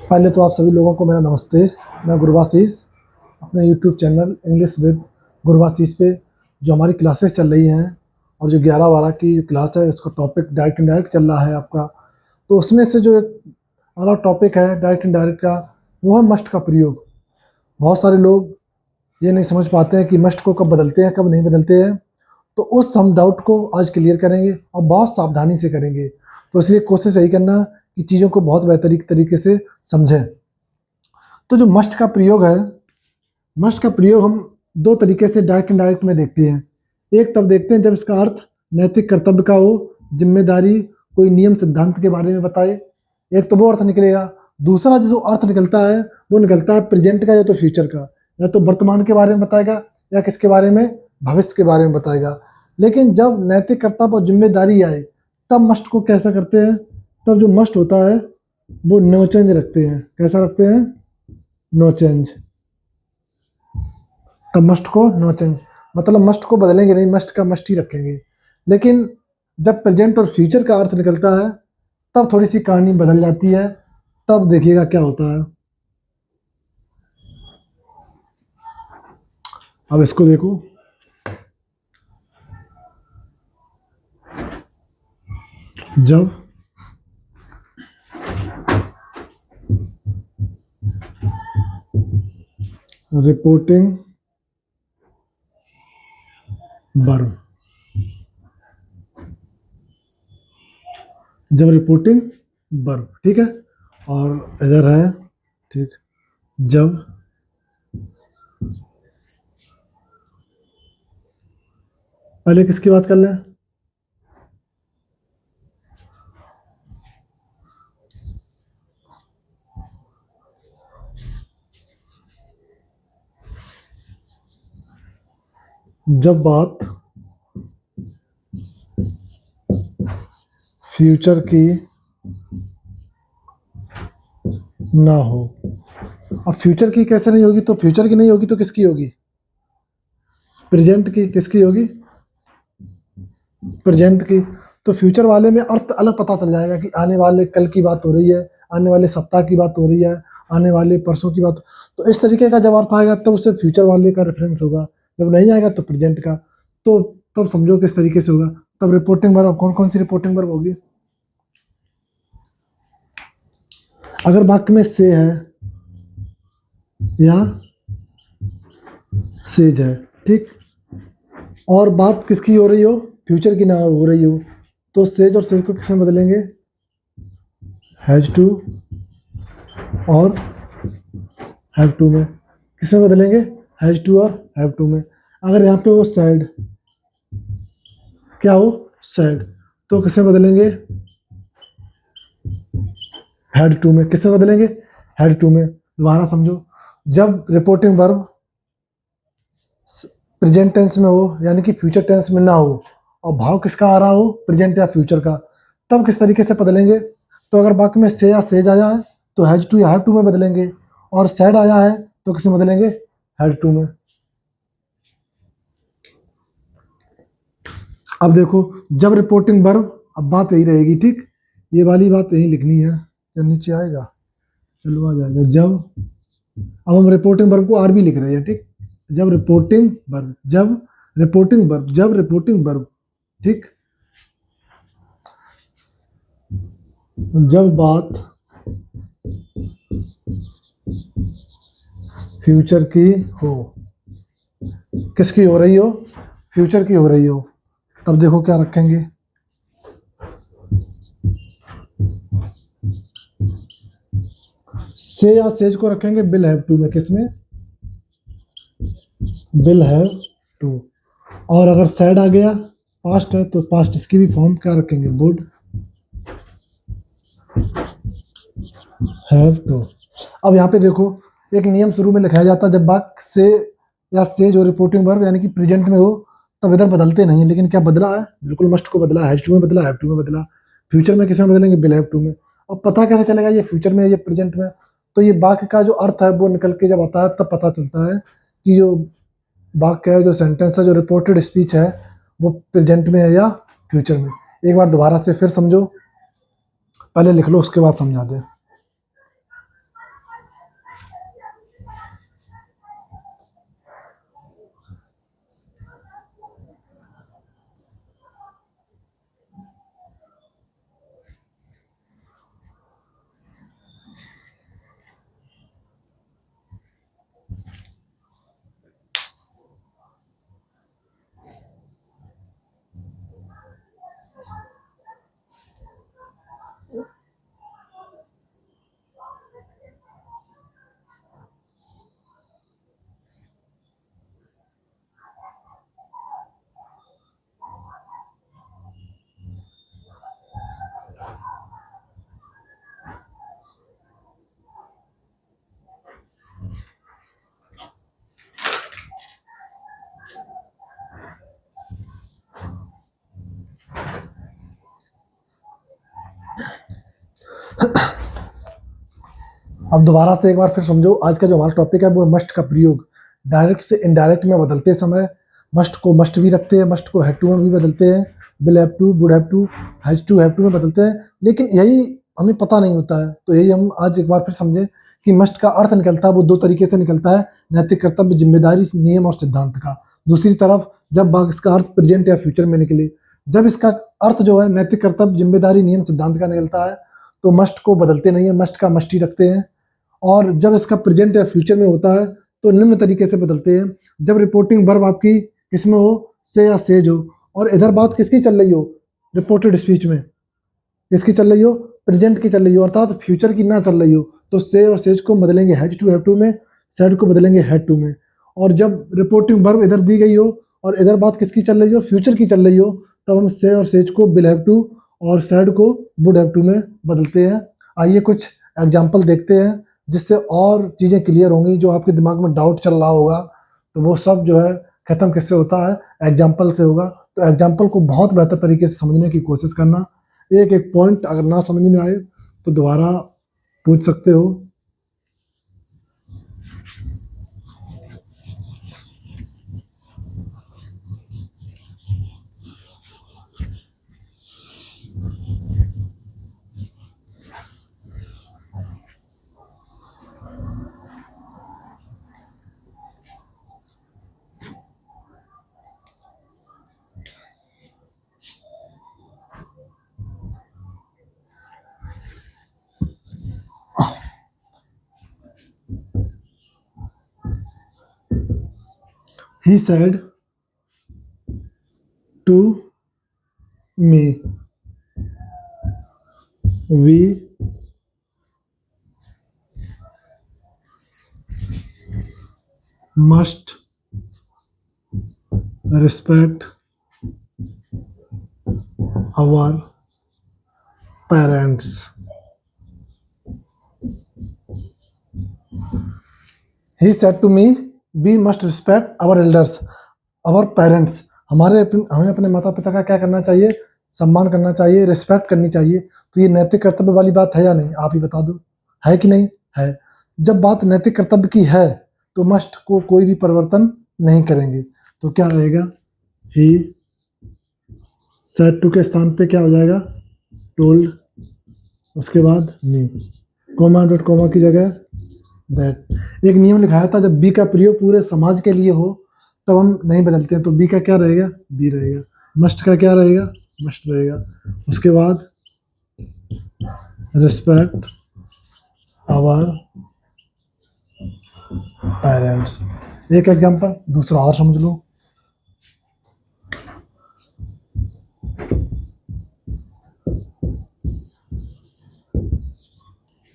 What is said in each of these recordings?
पहले तो आप सभी लोगों को मेरा नमस्ते। मैं गुरबाशीष अपने यूट्यूब चैनल इंग्लिश विद गुरबाशीष पे जो हमारी क्लासेस चल रही हैं और जो 11-12 की क्लास है उसका टॉपिक डायरेक्ट इनडायरेक्ट चल रहा है आपका। तो उसमें से जो एक अगला टॉपिक है डायरेक्ट इनडायरेक्ट का, वो है मस्ट का प्रयोग। बहुत सारे लोग ये नहीं समझ पाते हैं कि मस्ट को कब बदलते हैं कब नहीं बदलते हैं। तो उस हम डाउट को आज क्लियर करेंगे और बहुत सावधानी से करेंगे। तो इसलिए कोशिश यही करना कि चीज़ों को बहुत बेहतरीन तरीके से समझें। तो जो मस्ट का प्रयोग है, मस्ट का प्रयोग हम दो तरीके से डायरेक्ट इनडायरेक्ट में देखते हैं। एक तब देखते हैं जब इसका अर्थ नैतिक कर्तव्य का हो, जिम्मेदारी, कोई नियम सिद्धांत के बारे में बताए, एक तो वो अर्थ निकलेगा। दूसरा जो अर्थ निकलता है वो निकलता है प्रेजेंट का या तो फ्यूचर का, या तो वर्तमान के बारे में बताएगा या किसके बारे में, भविष्य के बारे में बताएगा। लेकिन जब नैतिक कर्तव्य और जिम्मेदारी आए तब मस्ट को कैसा करते हैं, तब जो मस्ट होता है वो नो चेंज रखते हैं। कैसा रखते हैं? No change. तब मस्ट को नो चेंज मतलब मस्ट को बदलेंगे नहीं, मस्ट का मस्ट ही रखेंगे। लेकिन जब प्रेजेंट और फ्यूचर का अर्थ निकलता है तब थोड़ी सी कहानी बदल जाती है। तब देखिएगा क्या होता है। अब इसको देखो, जब रिपोर्टिंग वर्ब, जब रिपोर्टिंग वर्ब, ठीक है, और इधर है, ठीक, जब पहले किसकी बात कर लें? जब बात फ्यूचर की ना हो। अब फ्यूचर की कैसे नहीं होगी? तो फ्यूचर की नहीं होगी तो किसकी होगी? प्रेजेंट की। किसकी होगी? प्रेजेंट की। तो फ्यूचर वाले में अर्थ अलग पता चल जाएगा कि आने वाले कल की बात हो रही है, आने वाले सप्ताह की बात हो रही है, आने वाले परसों की बात। तो इस तरीके का जब अर्थ आएगा तब उससे फ्यूचर वाले का रेफरेंस होगा। जब नहीं आएगा तो प्रेजेंट का। तो तब समझो किस तरीके से होगा। तब रिपोर्टिंग वर्ब, कौन कौन सी रिपोर्टिंग वर्ब होगी? अगर वाक्य में से है या सेज है, ठीक, और बात किसकी हो रही हो? फ्यूचर की ना हो रही हो, तो सेज और सेज को किसमें बदलेंगे? हैज टू और हैव टू में। किसमें बदलेंगे? हैज टू और हैव टू में। अगर यहाँ पे वो सैड, क्या हो? सैड, तो किसमें बदलेंगे? हैड टू में। किसमें बदलेंगे? हैड टू में। दोबारा समझो, जब रिपोर्टिंग वर्ब प्रेजेंट टेंस में हो यानी कि फ्यूचर टेंस में ना हो और भाव किसका आ रहा हो? प्रेजेंट या फ्यूचर का, तब किस तरीके से बदलेंगे? तो अगर वाक्य में से या सेज आया है तो हैज टू या हैव टू में बदलेंगे, और सैड आया है तो किसमें बदलेंगे? हैड टू में। अब देखो, जब रिपोर्टिंग वर्ब, अब बात यही रहेगी, ठीक, ये वाली बात यही लिखनी है या नीचे आएगा, चलो आ जाएगा। जब, अब हम रिपोर्टिंग वर्ब को आर भी लिख रहे हैं, ठीक, जब रिपोर्टिंग वर्ब, जब रिपोर्टिंग वर्ब, जब रिपोर्टिंग वर्ब, ठीक, जब बात फ्यूचर की हो, किसकी हो रही हो? फ्यूचर की हो रही हो, तब देखो क्या रखेंगे? से या सेज को रखेंगे विल हैव टू में। किसमें? Will have to. और अगर सैड आ गया, पास्ट है, तो पास्ट इसकी भी फॉर्म क्या रखेंगे? Would have to. अब यहाँ पे देखो, एक नियम शुरू में लिखाया जाता है, जब वाक्य से या से जो रिपोर्टिंग वर्ब यानी कि प्रेजेंट में हो तब इधर बदलते नहीं। लेकिन क्या बदला है? बिल्कुल मस्ट को बदला, हैज टू में बदला, हैव टू में बदला। फ्यूचर में किस में बदलेंगे? विल हैव टू में। अब पता कैसे चलेगा ये फ्यूचर में, ये प्रेजेंट में? तो ये वाक्य का जो अर्थ है वो निकल के जब आता है तब पता चलता है कि जो वाक्य है, जो सेंटेंस है, जो रिपोर्टेड स्पीच है, वो प्रेजेंट में है या फ्यूचर में। एक बार दोबारा से फिर समझो, पहले लिख लो, उसके बाद समझा दे। अब दोबारा से एक बार फिर समझो, आज का जो हमारा टॉपिक है वो मस्ट का प्रयोग। डायरेक्ट से इनडायरेक्ट में बदलते समय मस्ट को मस्ट भी रखते हैं, मस्ट को हैव टू में भी बदलते हैं, will have to, would have to, has to में बदलते हैं, लेकिन यही हमें पता नहीं होता है। तो यही हम आज एक बार फिर समझे कि मस्ट का अर्थ निकलता है वो दो तरीके से निकलता है, नैतिक कर्तव्य, जिम्मेदारी, नियम और सिद्धांत का। दूसरी तरफ जब इसका अर्थ प्रेजेंट या फ्यूचर में निकले, जब इसका अर्थ जो है नैतिक कर्तव्य, जिम्मेदारी, नियम, सिद्धांत का निकलता है तो मस्ट को बदलते नहीं है, मस्ट का मस्ट ही रखते हैं। और जब इसका प्रेजेंट या फ्यूचर में होता है तो निम्न तरीके से बदलते हैं। जब रिपोर्टिंग वर्ब आपकी किसमें हो, से या सेज हो, और इधर बात किसकी चल रही हो, रिपोर्टेड स्पीच में किसकी चल रही हो, प्रेजेंट की चल रही हो, अर्थात फ्यूचर की ना चल रही हो, तो से और सेज को बदलेंगे हैज टू हैव टू में, सेड को बदलेंगे हैड टू में। और जब रिपोर्टिंग वर्ब इधर दी गई हो और इधर बात किसकी चल रही हो, फ्यूचर की चल रही हो, तब हम से और सेज को विल हैव टू और सेड को वुड हैव टू में बदलते हैं। आइए कुछ एग्जाम्पल देखते हैं जिससे और चीज़ें क्लियर होंगी। जो आपके दिमाग में डाउट चल रहा होगा तो वो सब जो है खत्म किससे होता है, एग्जाम्पल से होगा। तो एग्जाम्पल को बहुत बेहतर तरीके से समझने की कोशिश करना। एक एक पॉइंट अगर ना समझ में आए तो दोबारा पूछ सकते हो। He said to me, we must respect our parents. He said to me, we must respect our elders, our parents. हमें अपने माता पिता का क्या करना चाहिए, सम्मान करना चाहिए, रिस्पेक्ट करनी चाहिए। तो ये नैतिक कर्तव्य वाली बात है या नहीं, आप ही बता दो, है कि नहीं है। जब बात नैतिक कर्तव्य की है तो मस्ट को कोई भी परिवर्तन नहीं करेंगे। तो क्या रहेगा, ही सेड टू के स्थान पे क्या हो जाएगा, टोल्ड, उसके बाद मी, कोमा डॉट कोमा की जगह दैट। एक नियम लिखाया था, जब बी का प्रयोग पूरे समाज के लिए हो तब हम नहीं बदलते हैं। तो बी का क्या रहेगा, बी रहेगा। मस्ट का क्या रहेगा, मस्ट रहेगा। उसके बाद रिस्पेक्ट आवर पेरेंट्स। एक एग्जांपल, दूसरा और समझ लो।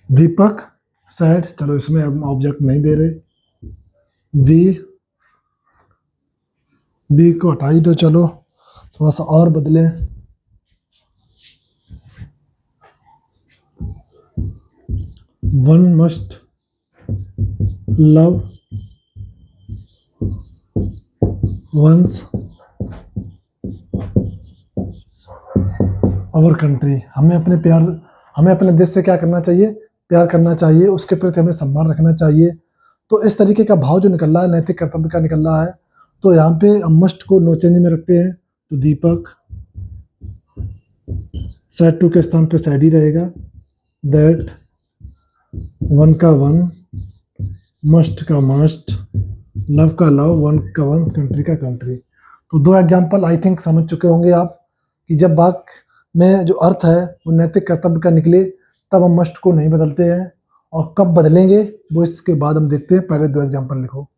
दीपक सैड, चलो इसमें हम ऑब्जेक्ट नहीं दे रहे, बी को हटाई दो। चलो थोड़ा सा और बदले, one must love one's our country. हमें अपने देश से क्या करना चाहिए, प्यार करना चाहिए, उसके प्रति हमें सम्मान रखना चाहिए। तो इस तरीके का भाव जो निकल रहा है, नैतिक कर्तव्य का निकल रहा है। तो यहाँ पे हम मस्ट को नो चेंज में रखते हैं। तो दीपक सैड टू के स्थान पे सैड ही रहेगा। दैट, वन का वन, मस्ट का मस्ट, लव का लव, वन का वन, कंट्री का कंट्री। तो दो एग्जाम्पल आई थिंक समझ चुके होंगे आप कि जब वाक्य में जो अर्थ है वो नैतिक कर्तव्य का निकले तब हम मस्ट को नहीं बदलते हैं, और कब बदलेंगे वो इसके बाद हम देखते हैं। पहले दो एग्जाम्पल लिखो।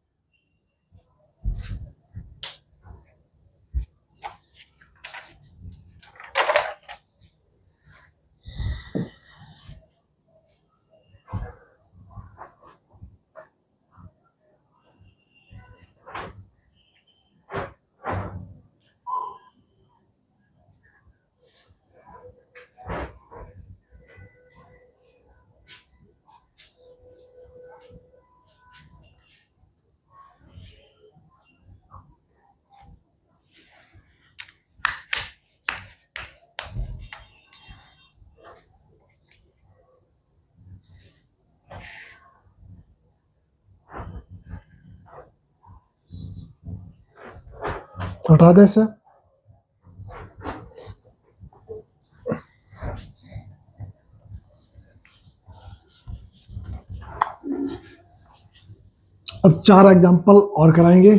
हटा दे इसे। अब चार एग्जाम्पल और कराएंगे।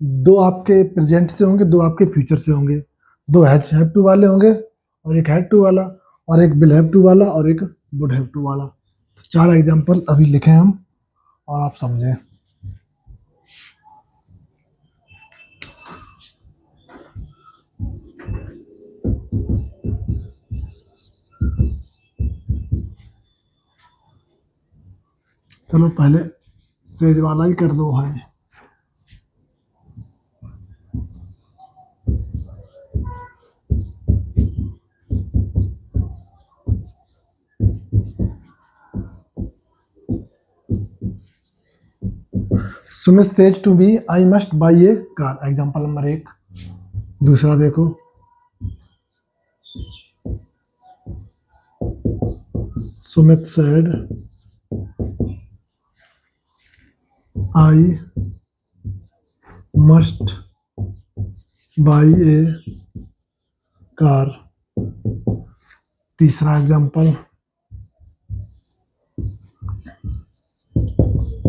दो आपके प्रेजेंट से होंगे, दो आपके फ्यूचर से होंगे। दो हैव टू वाले होंगे और एक हैड टू वाला, और एक विल हैव टू वाला और एक वुड हैव टू वाला। तो चार एग्जाम्पल अभी लिखे हम और आप समझें। चलो पहले सेज वाला ही कर दो भाई। Sumit says to be I must buy a car, example number एक। दूसरा देखो, Sumit said I must buy a car. तीसरा example,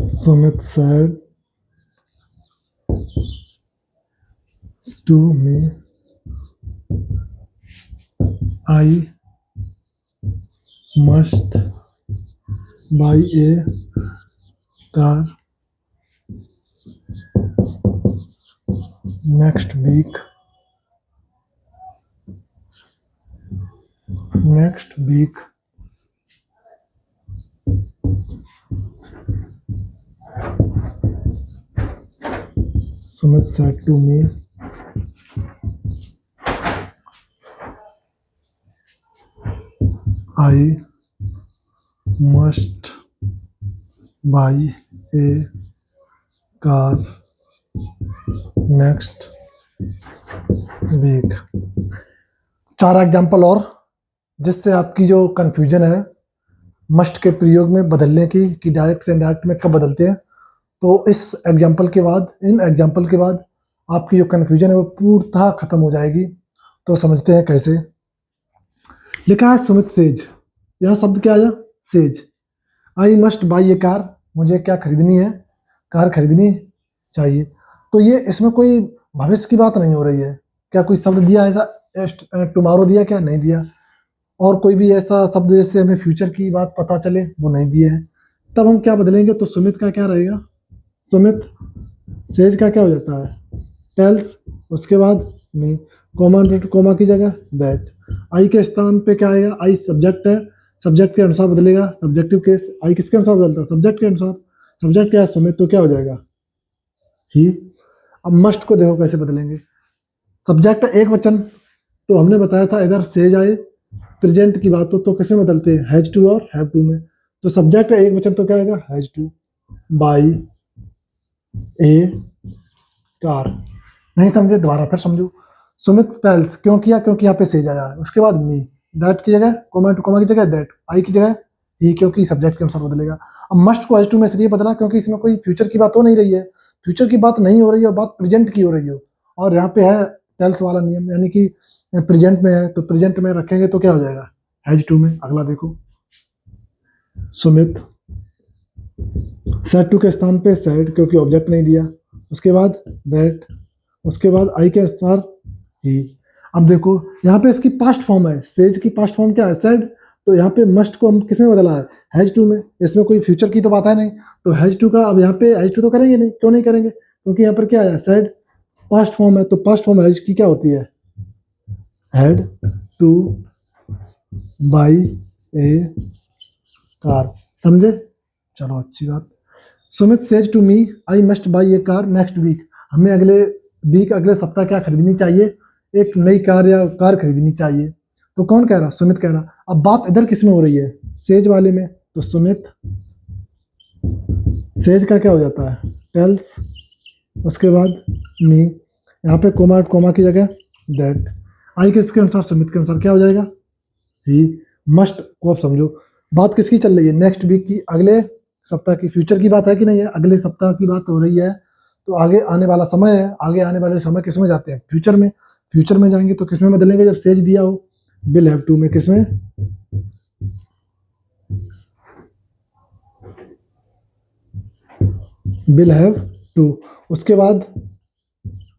Sumit said to me I must buy a car next week. Sumit said to me, I must buy a car next week। चार example और जिससे आपकी जो confusion है मस्ट के प्रयोग में बदलने की कि डायरेक्ट से इनडायरेक्ट में कब बदलते हैं, तो इस एग्जाम्पल के बाद, इन एग्जाम्पल के बाद आपकी जो कंफ्यूजन है वो पूर्णतः खत्म हो जाएगी। तो समझते हैं कैसे। लिखा है सुमित सेज, यह शब्द क्या आया, says. I must buy a car, मुझे क्या खरीदनी है, कार खरीदनी चाहिए। तो ये इसमें कोई भविष्य की बात नहीं हो रही है। क्या कोई शब्द दिया ऐसा, टुमारो दिया क्या, नहीं दिया। और कोई भी ऐसा शब्द जैसे हमें फ्यूचर की बात पता चले वो नहीं दिया है। तब हम क्या बदलेंगे, तो सुमित का क्या रहेगा, सुमित सेज का क्या हो जाता है, टेल्स। उसके बाद मी, कोमा की जगह दैट। आई के स्थान पे क्या आएगा, आई सब्जेक्ट है, सब्जेक्ट के अनुसार बदलेगा। सब्जेक्टिव केस, आई किसके अनुसार बदलता है, सब्जेक्ट के अनुसार। सब्जेक्ट क्या है, सुमित, तो क्या हो जाएगा, ही। अब मस्ट को देखो कैसे बदलेंगे। सब्जेक्ट एक वचन, तो हमने बताया था इधर सेज आए प्रेजेंट की बात हो तो किसमें बदलते हैं, हैज टू और हैव टू में। तो सब्जेक्ट एक वचन तो क्या आएगा, has to buy a car. नहीं समझे, दोबारा फिर समझो। सुमित टेल्स, क्यों किया, क्योंकि यहाँ पे सेज आया है। उसके बाद मी, दैट की जगह कोमा की जगह दैट, आई की जगह ही, क्योंकि सब्जेक्ट के अनुसार बदलेगा। अब मस्ट को हैज टू में इसलिए बदला क्योंकि इसमें कोई फ्यूचर की बात हो नहीं रही है। फ्यूचर की बात नहीं हो रही है, बात प्रेजेंट की हो रही हो। और यहाँ पे है टेल्स वाला नियम, यानी कि प्रेजेंट में है, तो प्रेजेंट में रखेंगे तो क्या हो जाएगा, हैज टू में। अगला देखो, सुमित, सेड टू के स्थान पे सेड, क्योंकि ऑब्जेक्ट नहीं दिया। उसके बाद दैट, उसके बाद आई के स्थान ही। अब देखो यहाँ पे इसकी पास्ट फॉर्म है, सेज की पास्ट फॉर्म क्या है, सेड। तो यहाँ पे मस्ट को हम किस में बदला है, हैज टू में। इसमें कोई फ्यूचर की तो बात है नहीं, तो हैज टू का अब यहाँ पे हैज टू तो करेंगे नहीं, क्यों नहीं करेंगे, क्योंकि यहाँ पर क्या है, सेड पास्ट फॉर्म है, तो पास्ट फॉर्म हैज की क्या होती है, had to buy a car. समझे, चलो अच्छी बात। Sumit says to me I must buy a car next week. हमें अगले वीक, अगले सप्ताह क्या खरीदनी चाहिए, एक नई कार या कार खरीदनी चाहिए। तो कौन कह रहा, सुमित कह रहा। अब बात इधर किस में हो रही है, सेज वाले में। तो सुमित सेज का क्या हो जाता है, टेल्स, उसके बाद मी, यहाँ पे कोमा, कोमा की जगह दैट। आई किसके अनुसार, सुमित के अनुसार क्या हो जाएगा, ही। मस्ट को आप समझो, बात किसकी चल रही है, नेक्स्ट वीक की, अगले सप्ताह की। फ्यूचर की बात है कि नहीं है, अगले सप्ताह की बात हो रही है। तो आगे आने वाला समय है, आगे आने वाले समय किस में जाते हैं, फ्यूचर में। फ्यूचर में जाएंगे तो किस में बदलेंगे, जब सेज दिया हो, विल हैव टू में। किस में, विल हैव टू। उसके बाद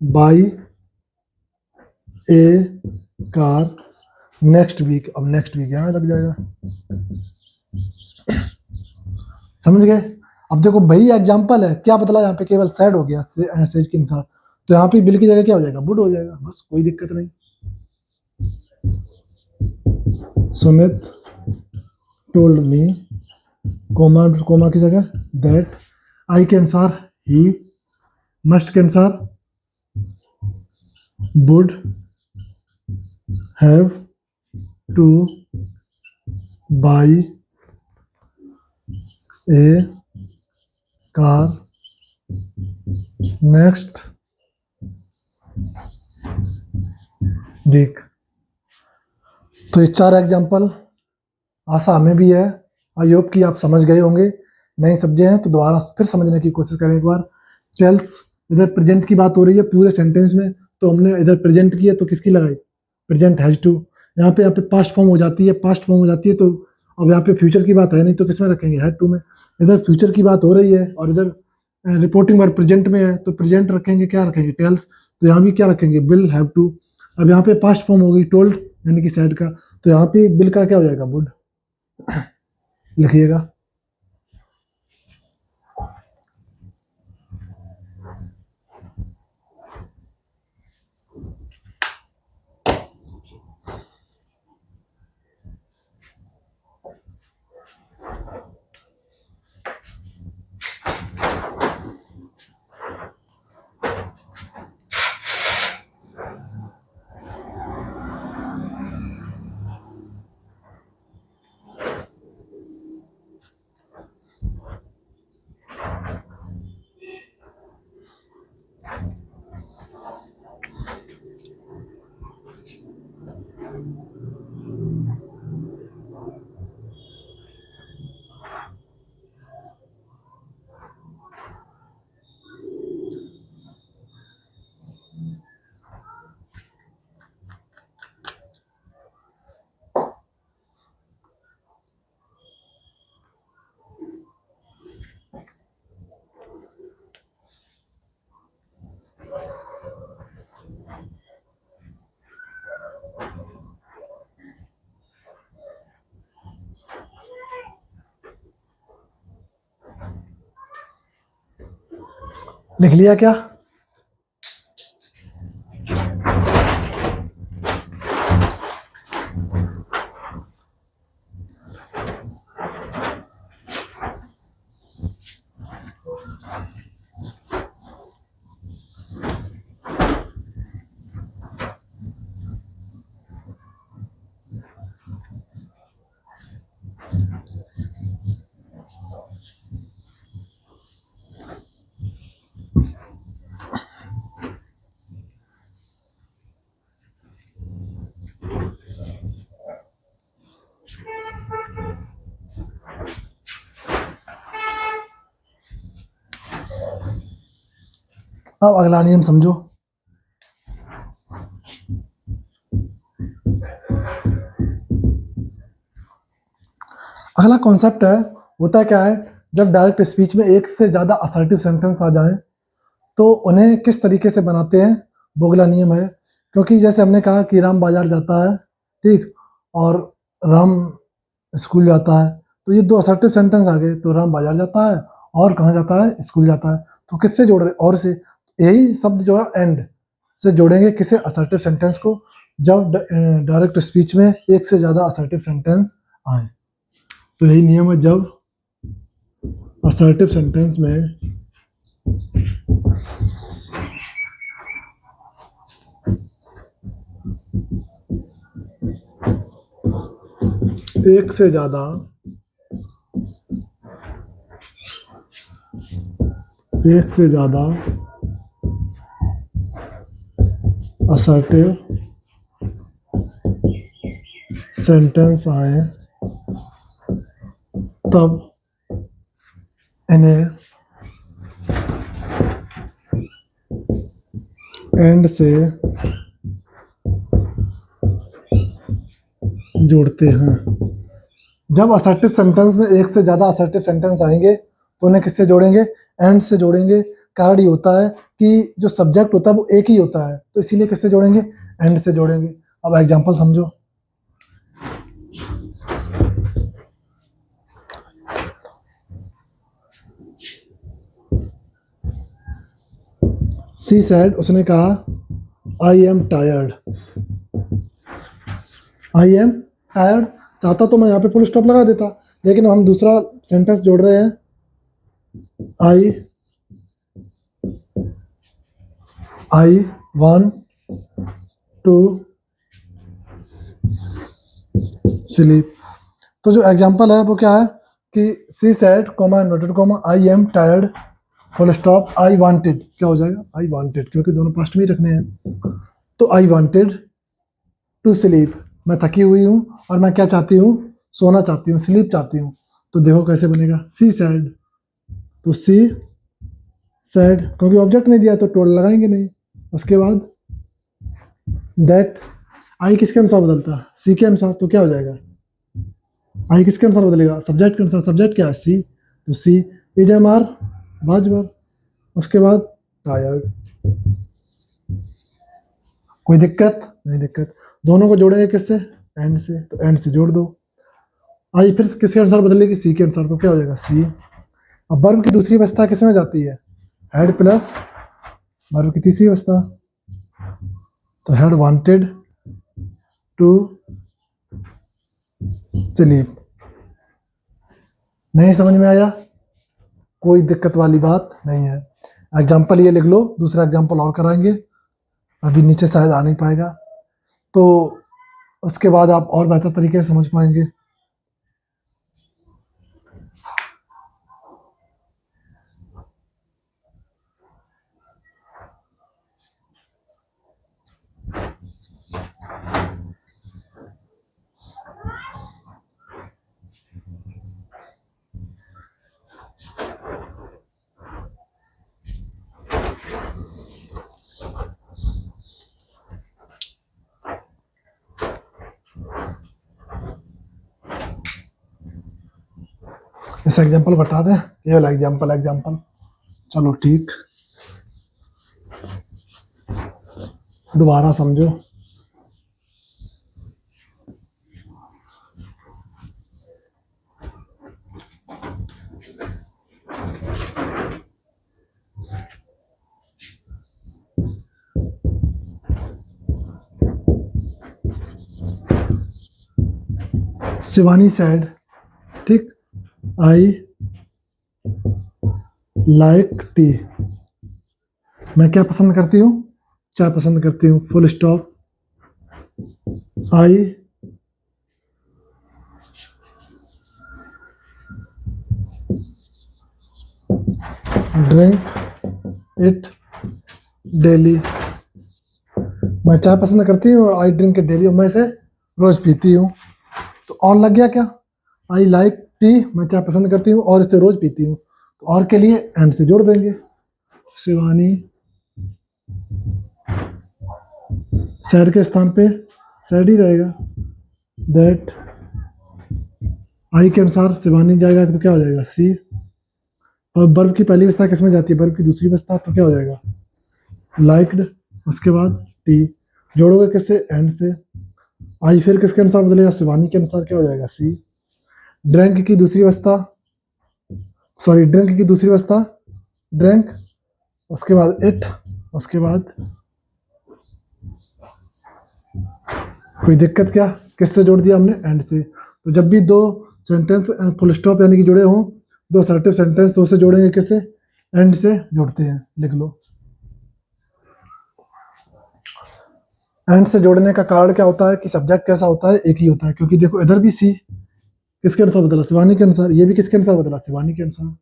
buy a car next week. अब नेक्स्ट वीक यहां लग जाएगा, समझ गए। अब देखो वही एग्जांपल है, क्या बदला यहाँ पे, केवल सैड हो गया सेज के अनुसार। तो यहाँ पे बिल की जगह क्या हो जाएगा, वुड हो जाएगा, बस कोई दिक्कत नहीं। Sumit told me, comma, comma की जगह दैट। आई के अनुसार ही, मस्ट के अनुसार would have to buy a car next week. तो ये 4 एग्जाम्पल आशा हमें भी है, आई होप कि आप समझ गए होंगे। नहीं समझे हैं तो दोबारा फिर समझने की कोशिश करें एक बार। टेल्स, इधर प्रेजेंट की बात हो रही है पूरे सेंटेंस में, तो हमने इधर प्रेजेंट किया तो किसकी लगाई, प्रेजेंट हैज टू। यहाँ पे पास्ट फॉर्म हो जाती है, पास्ट फॉर्म हो जाती है, तो अब यहाँ पे फ्यूचर की बात है नहीं, तो किस में रखेंगे, हैड टू में। इधर फ्यूचर की बात हो रही है और इधर रिपोर्टिंग वर्ब प्रेजेंट में है, तो प्रेजेंट रखेंगे, क्या रखेंगे, टेल्स। तो यहाँ भी क्या रखेंगे, विल हैव टू। अब यहाँ पे पास्ट फॉर्म हो गई टोल्ड, यानी कि सैड का, तो यहाँ पे विल का क्या हो जाएगा, वुड। लिखिएगा। लिख लिया क्या, अब अगला नियम समझो। अगला कॉन्सेप्ट है, होता क्या है, जब डायरेक्ट स्पीच में एक से ज़्यादा असर्टिव सेंटेंस आ जाएं तो उन्हें किस तरीके से बनाते हैं, बोगला नियम है। क्योंकि जैसे हमने कहा कि राम बाजार जाता है, ठीक, और राम स्कूल जाता है, तो ये दो असर्टिव सेंटेंस आ गए, तो राम बाजार जाता है और कहाँ जाता है, स्कूल जाता है। तो किससे जोड़ रहे, और से, यही शब्द जो है एंड से जोड़ेंगे किसे, असर्टिव सेंटेंस को, जब डायरेक्ट स्पीच में एक से ज़्यादा असर्टिव सेंटेंस आए। तो यही नियम है, जब असर्टिव सेंटेंस में एक से ज़्यादा असर्टिव सेंटेंस आए तब इन्हें एंड से जोड़ते हैं। जब असर्टिव सेंटेंस में एक से ज़्यादा असर्टिव सेंटेंस आएंगे तो उन्हें किससे जोड़ेंगे, एंड से जोड़ेंगे। कारण ये होता है कि जो सब्जेक्ट होता है वो एक ही होता है, तो इसीलिए किससे जोड़ेंगे, एंड से जोड़ेंगे। अब एग्जांपल समझो, सी सैड, उसने कहा आई am tired. I am tired, चाहता तो मैं यहाँ पे फुल स्टॉप लगा देता, लेकिन हम दूसरा सेंटेंस जोड़ रहे हैं, आई वांट टू स्लीप। तो जो एग्जांपल है वो क्या है कि she said comma inverted comma I am tired full stop I wanted, क्या हो जाएगा, आई वांटेड, क्योंकि दोनों पास्ट में ही रखने हैं। तो आई वांटेड टू स्लीप, मैं थकी हुई हूँ और मैं क्या चाहती हूँ, सोना चाहती हूँ, स्लीप चाहती हूँ। तो देखो कैसे बनेगा, सी सैड, तो सी सैड, क्योंकि ऑब्जेक्ट नहीं दिया तो टोल लगाएंगे नहीं। उसके बाद दैट, आई किसके अनुसार बदलता है, सी के अनुसार, तो क्या हो जाएगा, आई किसके अनुसार बदलेगा, सब्जेक्ट के अनुसार, सब्जेक्ट क्या है, सी, तो सी इज एम आर बाजबर। उसके बाद टायर्ड, कोई दिक्कत नहीं, दिक्कत, दोनों को जोड़ेंगे किससे, एंड से, तो एंड से जोड़ दो। आई फिर किसके अनुसार बदलेगी, सी के अनुसार, तो क्या हो जाएगा, सी। अब वर्ब की दूसरी अवस्था किस में जाती है, हैड प्लस वर्ब की तीसरी अवस्था, तो हैड वांटेड टू स्लीप। नहीं समझ में आया, कोई दिक्कत वाली बात नहीं है। एग्जाम्पल ये लिख लो, दूसरा एग्जाम्पल और कराएंगे, अभी नीचे शायद आ नहीं पाएगा, तो उसके बाद आप और बेहतर तरीके से समझ पाएंगे। इस एग्जाम्पल को हटा दें, ये वाला एग्जाम्पल, चलो ठीक, दोबारा समझो। शिवानी सैड, ठीक, आई लाइक टी, मैं क्या पसंद करती हूँ, चाय पसंद करती हूँ, full stop. I drink it daily, मैं चाय पसंद करती हूँ, आई ड्रिंक इट डेली, मैं इसे रोज पीती हूँ। तो और लग गया क्या, आई लाइक टी, मैं चाय पसंद करती हूँ और इसे रोज पीती हूँ, तो और के लिए एंड से जोड़ देंगे, शिवानी सैड के स्थान पे सैड ही रहेगा, दैट आई के अनुसार शिवानी जाएगा तो क्या हो जाएगा सी। और वर्ब की पहली अवस्था किसमें जाती है, वर्ब की दूसरी अवस्था, तो क्या हो जाएगा लाइक्ड। उसके बाद टी, जोड़ोगे किससे, एंड से। आई फिर किसके अनुसार बदलेगा, शिवानी के अनुसार, क्या हो जाएगा सी। ड्रैंक की दूसरी अवस्था, सॉरी ड्रिंक की दूसरी अवस्था ड्रैंक, उसके बाद इट, उसके बाद कोई दिक्कत क्या, किससे जोड़ दिया हमने, एंड से। तो जब भी दो सेंटेंस फुल स्टॉप यानी कि जुड़े हों, दो असर्टिव सेंटेंस, तो उसे जोड़ेंगे किससे, एंड से जोड़ते हैं, लिख लो। एंड से जोड़ने का कारण क्या होता है कि सब्जेक्ट कैसा होता है, एक ही होता है, क्योंकि देखो इधर भी सी किसके अनुसार बदला, शिवानी के अनुसार, ये भी किसके अनुसार बदला, शिवानी के अनुसार।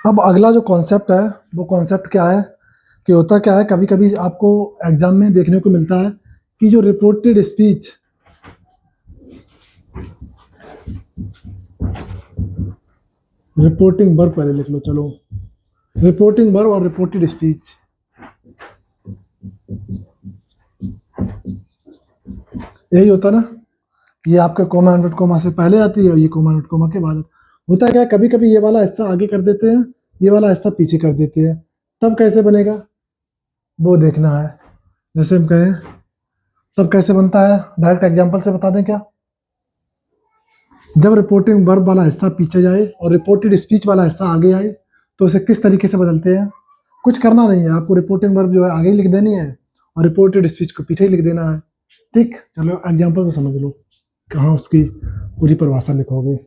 अब अगला जो कॉन्सेप्ट है वो कॉन्सेप्ट क्या है कि होता क्या है, कभी कभी आपको एग्जाम में देखने को मिलता है कि जो रिपोर्टेड स्पीच, रिपोर्टिंग वर्ब पहले लिख लो, चलो रिपोर्टिंग वर्ब और रिपोर्टेड स्पीच, यही होता ना, ये आपके कोमा इन्वर्ट कोमा से पहले आती है और ये कोमा इन्वर्ट कोमा के बाद। होता क्या है, कभी कभी ये वाला हिस्सा आगे कर देते हैं, ये वाला हिस्सा पीछे कर देते हैं, तब कैसे बनेगा वो देखना है। जैसे हम कहें तब कैसे बनता है, डायरेक्ट एग्जांपल से बता दें क्या। जब रिपोर्टिंग वर्ब वाला हिस्सा पीछे जाए और रिपोर्टेड स्पीच वाला हिस्सा आगे आए तो उसे किस तरीके से बदलते हैं, कुछ करना नहीं है आपको, रिपोर्टिंग वर्ब जो है आगे ही लिख देनी है और रिपोर्टेड स्पीच को पीछे ही लिख देना है। ठीक, चलो एग्जांपल से समझ लो कहाँ उसकी पूरी परिभाषा लिखोगे।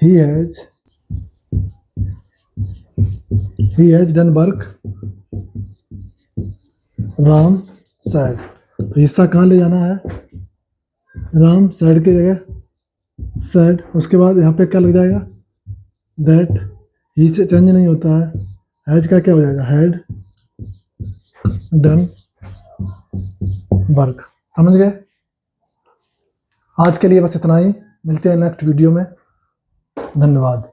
He has done work, Ram said, तो हिस्सा कहाँ ले जाना है, राम said की जगह said, उसके बाद यहाँ पे क्या लग जाएगा, that, ही से चेंज नहीं होता है, हैज का क्या हो जाएगा, had done work। समझ गए। आज के लिए बस इतना ही, मिलते हैं नेक्स्ट वीडियो में, धन्यवाद।